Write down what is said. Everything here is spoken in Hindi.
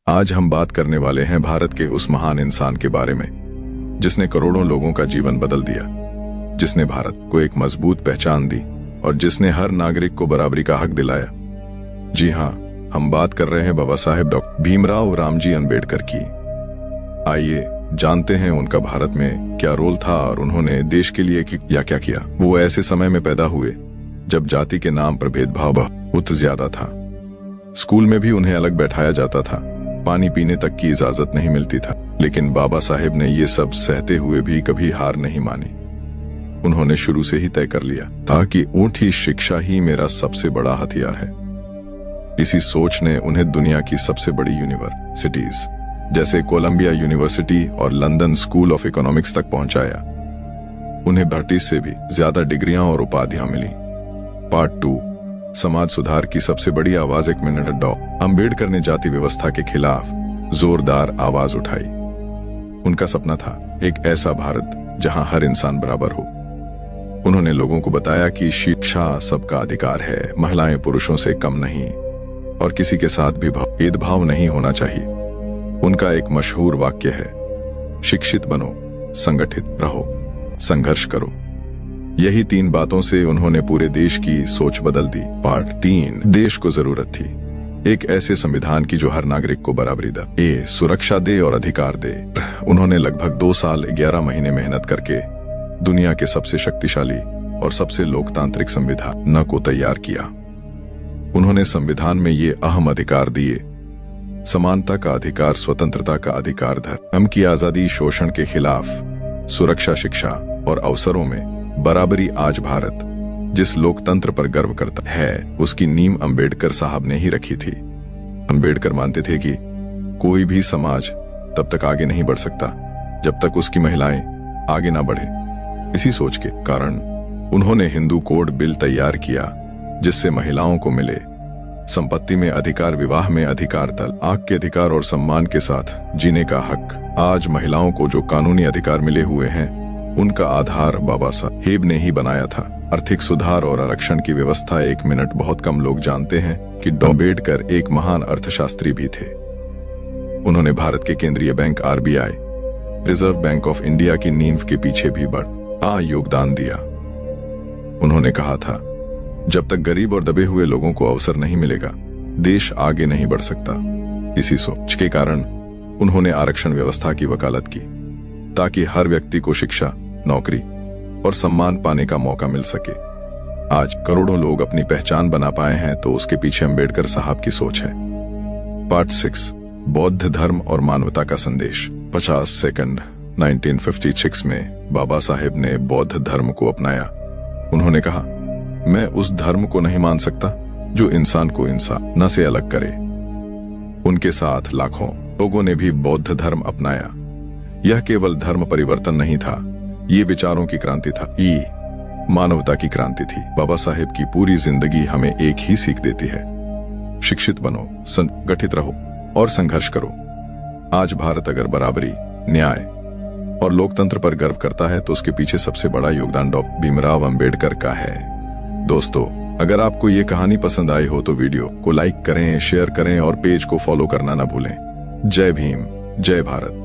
आज हम बात करने वाले हैं भारत के उस महान इंसान के बारे में जिसने करोड़ों लोगों का जीवन बदल दिया, जिसने भारत को एक मजबूत पहचान दी और जिसने हर नागरिक को बराबरी का हक दिलाया। जी हाँ, हम बात कर रहे हैं बाबा साहेब डॉक्टर भीमराव रामजी अम्बेडकर की। आइए जानते हैं उनका भारत में क्या रोल था और उन्होंने देश के लिए क्या क्या किया। वो ऐसे समय में पैदा हुए जब जाति के नाम पर भेदभाव बहुत ज्यादा था। स्कूल में भी उन्हें अलग बैठाया जाता था, पानी पीने तक की इजाजत नहीं मिलती था। लेकिन बाबा साहेब ने ये सब सहते हुए भी कभी हार नहीं मानी। उन्होंने शुरू से ही तय कर लिया था कि ऊंची शिक्षा ही मेरा सबसे बड़ा हथियार है। इसी सोच ने उन्हें दुनिया की सबसे बड़ी यूनिवर्सिटीज जैसे कोलंबिया यूनिवर्सिटी और लंदन स्कूल ऑफ इकोनॉमिक्स तक पहुंचाया। उन्हें 32 से भी ज्यादा डिग्रियां और उपाधियां मिली। पार्ट 2, समाज सुधार की सबसे बड़ी आवाज 1 मिनट। डॉक्टर अम्बेडकर ने जाति व्यवस्था के खिलाफ जोरदार आवाज उठाई। उनका सपना था एक ऐसा भारत जहां हर इंसान बराबर हो। उन्होंने लोगों को बताया कि शिक्षा सबका अधिकार है, महिलाएं पुरुषों से कम नहीं और किसी के साथ भी भेदभाव नहीं होना चाहिए। उनका एक मशहूर वाक्य है, शिक्षित बनो, संगठित रहो, संघर्ष करो। यही 3 बातों से उन्होंने पूरे देश की सोच बदल दी। पार्ट 3, देश को जरूरत थी एक ऐसे संविधान की जो हर नागरिक को बराबरी दे, सुरक्षा दे और अधिकार दे। उन्होंने लगभग 2 साल 11 महीने मेहनत करके दुनिया के सबसे शक्तिशाली और सबसे लोकतांत्रिक संविधान को तैयार किया। उन्होंने संविधान में ये अहम अधिकार दिए, समानता का अधिकार, स्वतंत्रता का अधिकार, धर्म की आजादी, शोषण के खिलाफ सुरक्षा, शिक्षा और अवसरों में बराबरी। आज भारत जिस लोकतंत्र पर गर्व करता है उसकी नींव अंबेडकर साहब ने ही रखी थी। अंबेडकर मानते थे कि कोई भी समाज तब तक आगे नहीं बढ़ सकता जब तक उसकी महिलाएं आगे ना बढ़े। इसी सोच के कारण उन्होंने हिंदू कोड बिल तैयार किया जिससे महिलाओं को मिले संपत्ति में अधिकार, विवाह में अधिकार, तलाक के अधिकार और सम्मान के साथ जीने का हक। आज महिलाओं को जो कानूनी अधिकार मिले हुए हैं उनका आधार बाबा साहेब ने ही बनाया था। आर्थिक सुधार और आरक्षण की व्यवस्था 1 मिनट। बहुत कम लोग जानते हैं कि अम्बेडकर एक महान अर्थशास्त्री भी थे। उन्होंने भारत के केंद्रीय bank RBI, reserve bank of India की नींव के पीछे भी बड़ा योगदान दिया। उन्होंने कहा था, जब तक गरीब और दबे हुए लोगों को अवसर नहीं मिलेगा देश आगे नहीं बढ़ सकता। इसी सोच के कारण उन्होंने आरक्षण व्यवस्था की वकालत की ताकि हर व्यक्ति को शिक्षा, नौकरी और सम्मान पाने का मौका मिल सके। आज करोड़ों लोग अपनी पहचान बना पाए हैं तो उसके पीछे अम्बेडकर साहब की सोच है। पार्ट 6, बौद्ध धर्म और मानवता का संदेश। 50 सेकंड। 1956 में बाबा साहेब ने बौद्ध धर्म को अपनाया। उन्होंने कहा, मैं उस धर्म को नहीं मान सकता जो इंसान को इंसान न से अलग करे। उनके साथ लाखों लोगों ने भी बौद्ध धर्म अपनाया। यह केवल धर्म परिवर्तन नहीं था, ये विचारों की क्रांति था, ये मानवता की क्रांति थी। बाबा साहेब की पूरी जिंदगी हमें एक ही सीख देती है, शिक्षित बनो, संगठित रहो और संघर्ष करो। आज भारत अगर बराबरी, न्याय और लोकतंत्र पर गर्व करता है तो उसके पीछे सबसे बड़ा योगदान डॉक्टर भीमराव अम्बेडकर का है। दोस्तों, अगर आपको ये कहानी पसंद आई हो तो वीडियो को लाइक करें, शेयर करें और पेज को फॉलो करना ना भूलें। जय भीम, जय भारत।